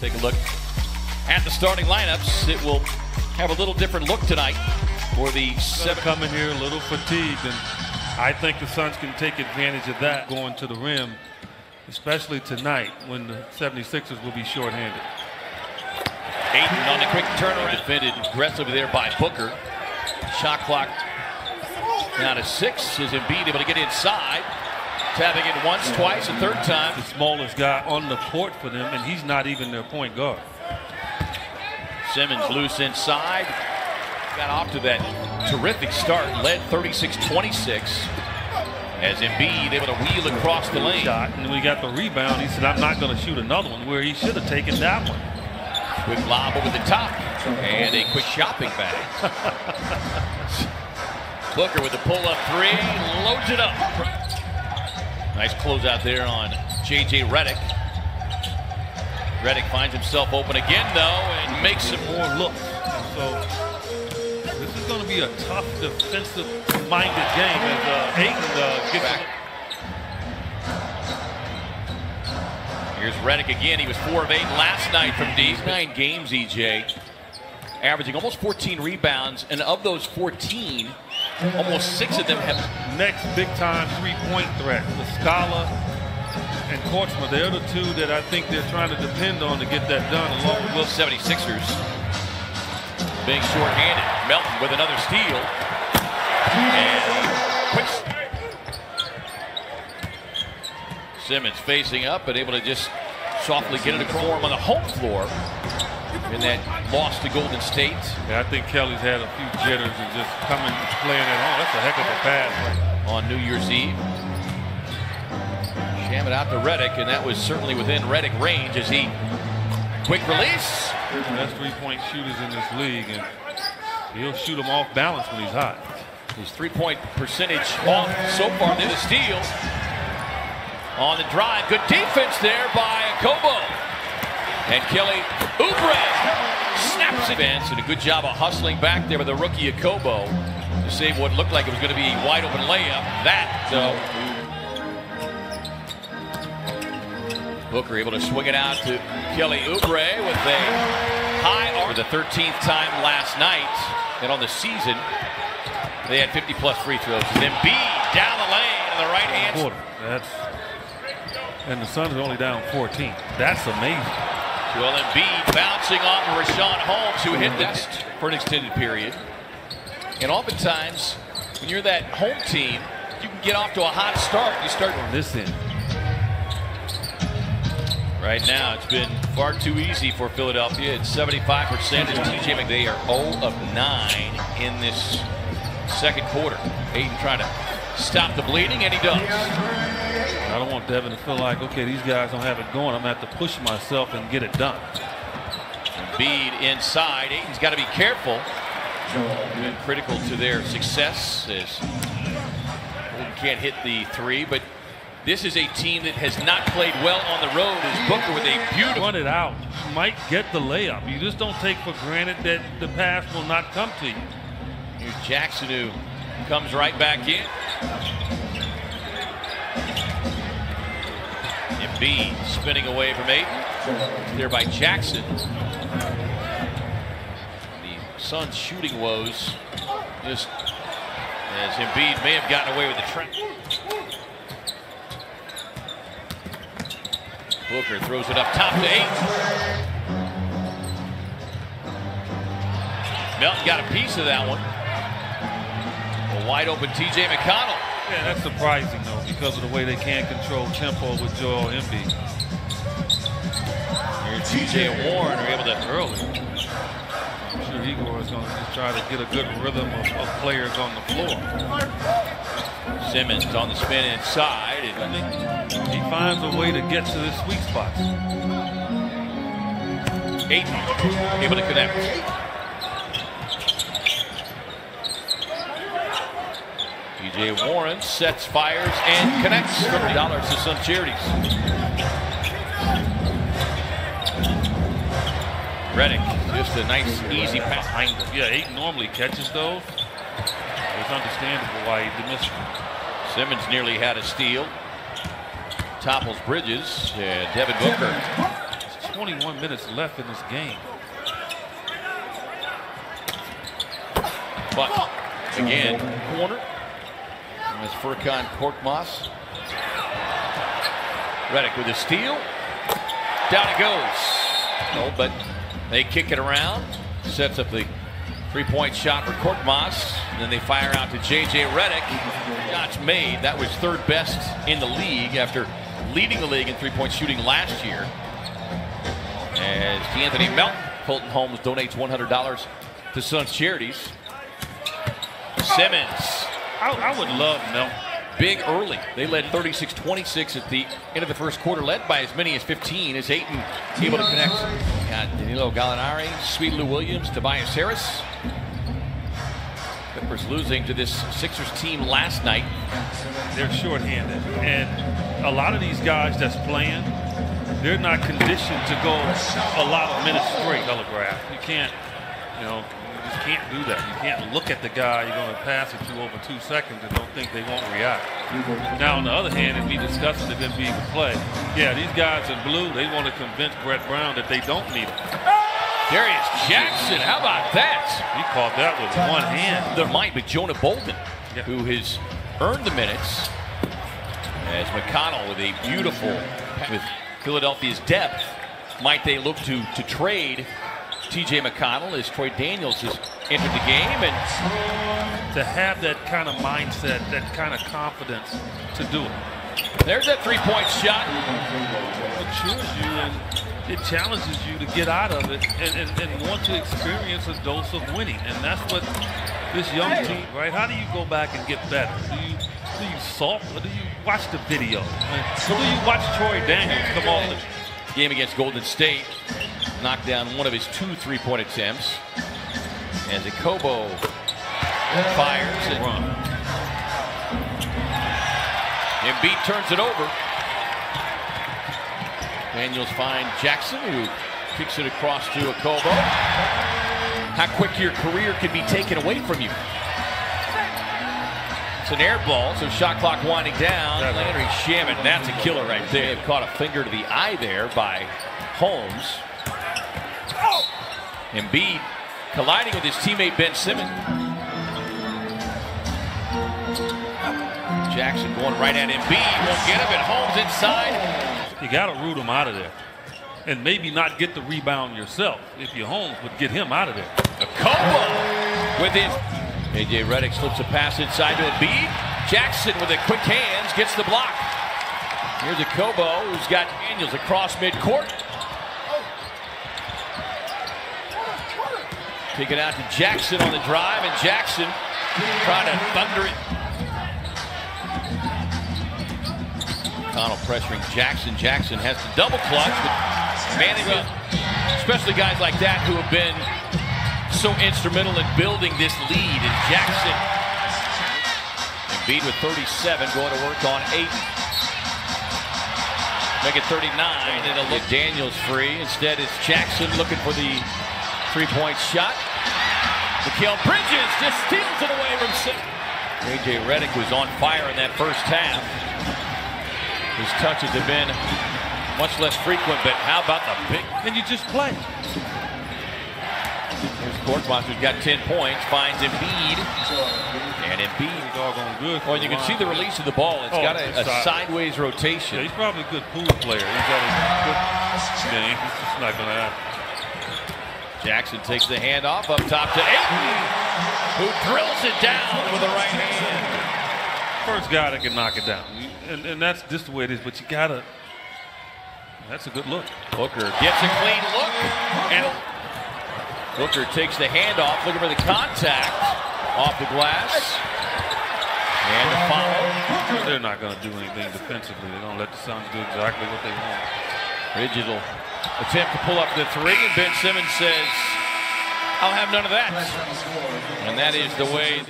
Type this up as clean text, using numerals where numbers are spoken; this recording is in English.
Take a look at the starting lineups. It will have a little different look tonight for the seven. Coming here a little fatigued, and I think the Suns can take advantage of that going to the rim, especially tonight when the 76ers will be shorthanded. Ayton on the quick turnaround. Defended aggressively there by Booker. Shot clock down to 6. Is Embiid able to get inside? Tapping it once, twice, a third time. The smallest guy on the court for them, and he's not even their point guard. Simmons loose inside. Got off to that terrific start. Led 36-26 as Embiid able to wheel across the lane. Shot, and when he got the rebound, he said, I'm not going to shoot another one, where he should have taken that one. Quick lob over the top. And a quick shopping bag. Booker with the pull-up three. Loads it up. Nice closeout there on J.J. Redick. Redick finds himself open again, though, and makes some more looks. And so this is going to be a tough defensive-minded game as Ayton gets back. Here's Redick again. He was 4 of 8 last night from deep. 9 games, EJ. Averaging almost 14 rebounds, and of those 14, almost 6 of them have. Next big-time three-point threat, the Scala and Kortsma. They're the two that I think they're trying to depend on to get that done, along with the 76ers. Being short-handed. Melton with another steal. And quick. Simmons facing up, but able to just softly get it across on the home floor in that loss to Golden State. Yeah, I think Kelly's had a few jitters and just coming playing at home. That's a heck of a pass. On New Year's Eve. Jam it out to Redick, and that was certainly within Redick range as he quick release. Best three-point shooters in this league, and he'll shoot them off balance when he's hot. His three-point percentage off so far. There's a steal. On the drive, good defense there by Okobo. And Kelly Oubre snaps it. And a good job of hustling back there with the rookie Okobo to save what looked like it was going to be a wide open layup. That, though, Booker able to swing it out to Kelly Oubre with a high arc for the 13th time last night. And on the season, they had 50-plus free throws. And Embiid down the lane in the right hand. And the Suns are only down 14. That's amazing. Well, Embiid bouncing on Richaun Holmes, who hit this for an extended period. And oftentimes, when you're that home team, you can get off to a hot start. You start on this end. Right now, it's been far too easy for Philadelphia. It's 75% as TJ McDay are 0 of 9 in this second quarter. Ayton trying to stop the bleeding, and he does. I don't want Devin to feel like, okay, these guys don't have it going. I'm going to have to push myself and get it done. Embiid inside. Ayton's got to be careful. Been critical to their success as Golden can't hit the three, but this is a team that has not played well on the road. As Booker with a beautiful run it out. You might get the layup. You just don't take for granted that the pass will not come to you. Here's Jackson, who comes right back in. Embiid spinning away from Ayton. There by Jackson. The Suns' shooting woes just as Embiid may have gotten away with the trap. Booker throws it up top to Ayton. Melton got a piece of that one. A wide open T.J. McConnell. Yeah, that's surprising, though, because of the way they can't control tempo with Joel Embiid. Here's T.J. Warren are able to early. I'm sure Igor is going to just try to get a good rhythm of players on the floor. Simmons on the spin inside. And he finds a way to get to the sweet spots. Ayton able to connect. T.J. Warren sets, fires, and connects. $50 to some charities. Redick, just a nice, easy pass behind him. Yeah, Ayton normally catches those. It's understandable why he missed them. Simmons nearly had a steal. Topples Bridges. Devin Booker 21 minutes left in this game. But again, corner. As Furkan Korkmaz. Redick with a steal. Down it goes. No, but they kick it around. Sets up the three-point shot for Korkmaz. And then they fire out to J.J. Redick. Shots made. That was third best in the league after leading the league in three-point shooting last year. As DeAnthony Melton, Fulton Holmes donates $100 to Suns charities. Simmons. I would love Melton. Big early. They led 36-26 at the end of the first quarter, led by as many as 15 as Ayton able to connect. Got Danilo Gallinari, Sweet Lou Williams, Tobias Harris. Clippers losing to this Sixers team last night. They're shorthanded. And a lot of these guys that's playing, they're not conditioned to go a lot of minutes straight. Telegraph. You can't, you know, you just can't do that. You can't look at the guy you're going to pass it to over 2 seconds and don't think they won't react. Now, on the other hand, if we discussing if Embiid can play, yeah, these guys in blue, they want to convince Brett Brown that they don't need him. Darius Jackson, how about that? He caught that with one hand. There might be Jonah Bolden, who has earned the minutes. As McConnell with a beautiful, with Philadelphia's depth, might they look to trade T.J. McConnell as Troy Daniels has entered the game, and to have that kind of mindset, that kind of confidence to do it. There's that three-point shot. It matures you and it challenges you to get out of it and want to experience a dose of winning. And that's what this young team, right? How do you go back and get better? Do you salt or do you watch the video? Or do you watch Troy Daniels come on the game against Golden State? Knocked down one of his 2 3-point attempts. As Okobo fires and Embiid turns it over. Daniels finds Jackson, who kicks it across to Okobo. How quick your career can be taken away from you. It's an air ball, so shot clock winding down. Landry Shamet, that's a killer right there. They've caught a finger to the eye there by Holmes. Embiid colliding with his teammate Ben Simmons. Jackson going right at Embiid, won't get him, and Holmes inside. You got to root him out of there. And maybe not get the rebound yourself. If you're Holmes, but get him out of there. Okobo with his. A.J. Redick slips a pass inside to Embiid. Jackson with a quick hands gets the block. Here's Okobo, who's got Daniels across midcourt. Kick it out to Jackson on the drive, and Jackson trying to thunder it. Connell pressuring Jackson. Jackson has to double clutch, but managing, especially guys like that who have been so instrumental in building this lead. And Jackson, Embiid with 37, going to work on Ayton. Make it 39, and it'll look Daniels free. Instead, it's Jackson looking for the three-point shot. Mikal Bridges just steals it away from Simmons. A.J. Redick was on fire in that first half. His touches have been much less frequent, but how about the big? And you just play. Here's Korkmaz, who's got 10 points, finds Embiid. And Embiid, doggone good. well, you can see the release of the ball. It's got a sideways rotation. Yeah, he's probably a good pool player. He's got a good game. It's just not going to happen. Jackson takes the hand off up top to Ayton, who drills it down with the right hand. First guy that can knock it down. And that's just the way it is, but you got to, that's a good look. Booker gets a clean look, and Booker takes the hand off, looking for the contact off the glass. And the foul. They're not going to do anything defensively. They're going to let the Suns do exactly what they want. Bridges will attempt to pull up the three, and Ben Simmons says, I'll have none of that. And that is the way.